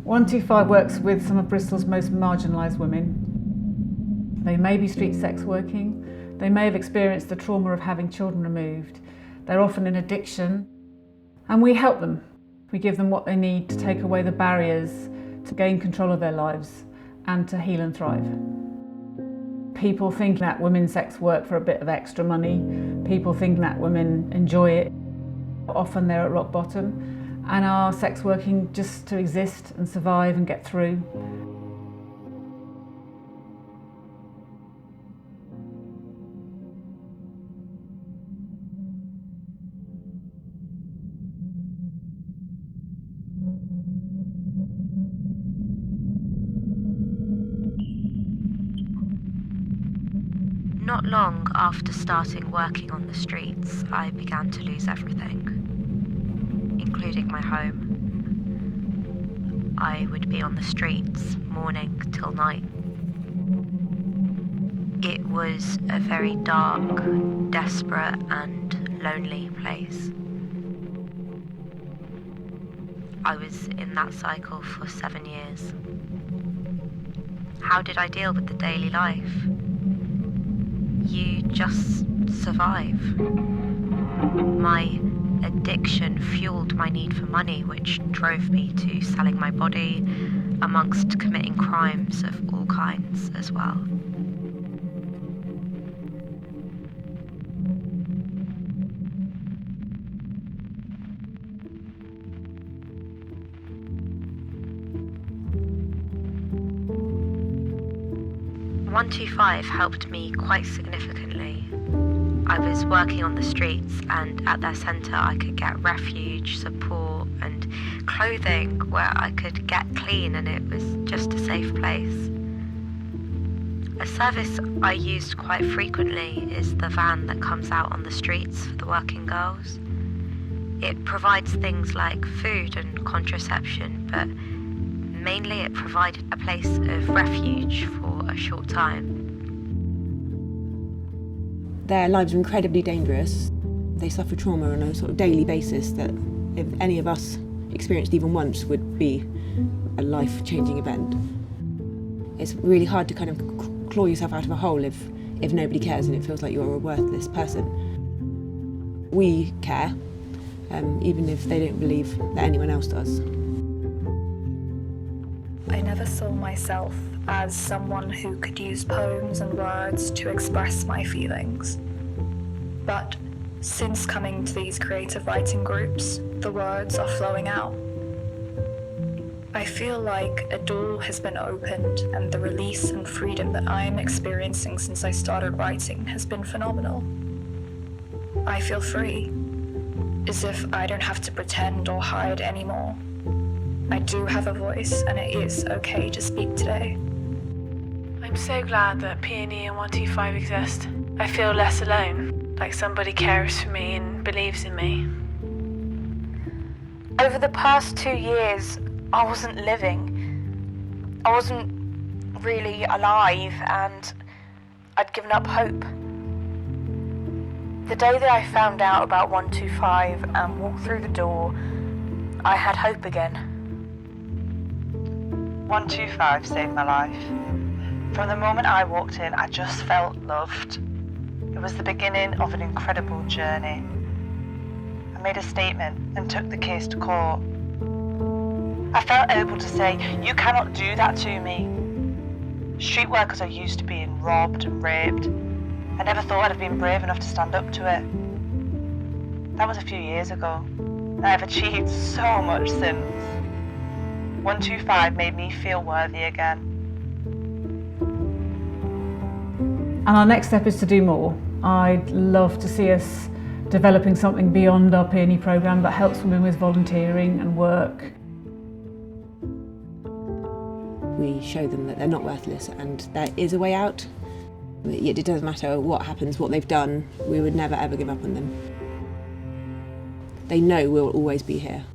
125 works with some of Bristol's most marginalised women. They may be street sex working, they may have experienced the trauma of having children removed, they're often in addiction, and we help them. We give them what they need to take away the barriers, to gain control of their lives and to heal and thrive. People think that women's sex work for a bit of extra money, people think that women enjoy it. Often they're at rock bottom and are sex working just to exist and survive and get through. Not long after starting working on the streets, I began to lose everything, including my home. I would be on the streets morning till night. It was a very dark, desperate and lonely place. I was in that cycle for 7 years. How did I deal with the daily life? You just survive. My addiction fueled my need for money, which drove me to selling my body, amongst committing crimes of all kinds as well. One25 helped me quite significantly. I was working on the streets, and at their centre I could get refuge, support and clothing where I could get clean, and it was just a safe place. A service I used quite frequently is the van that comes out on the streets for the working girls. It provides things like food and contraception, but mainly it provided a place of refuge for a short time. Their lives are incredibly dangerous. They suffer trauma on a sort of daily basis that if any of us experienced even once would be a life-changing event. It's really hard to kind of claw yourself out of a hole if nobody cares and it feels like you're a worthless person. We care, even if they don't believe that anyone else does. I never saw myself as someone who could use poems and words to express my feelings. But since coming to these creative writing groups, the words are flowing out. I feel like a door has been opened, and the release and freedom that I am experiencing since I started writing has been phenomenal. I feel free, as if I don't have to pretend or hide anymore. I do have a voice, and it is okay to speak today. I'm so glad that P&E and 125 exist. I feel less alone, like somebody cares for me and believes in me. Over the past 2 years, I wasn't living. I wasn't really alive, and I'd given up hope. The day that I found out about 125 and walked through the door, I had hope again. 125 saved my life. From the moment I walked in, I just felt loved. It was the beginning of an incredible journey. I made a statement and took the case to court. I felt able to say, "You cannot do that to me." Street workers are used to being robbed and raped. I never thought I'd have been brave enough to stand up to it. That was a few years ago, and I've achieved so much since. 125 made me feel worthy again. And our next step is to do more. I'd love to see us developing something beyond our P&E programme that helps women with volunteering and work. We show them that they're not worthless and there is a way out. It doesn't matter what happens, what they've done, we would never ever give up on them. They know we'll always be here.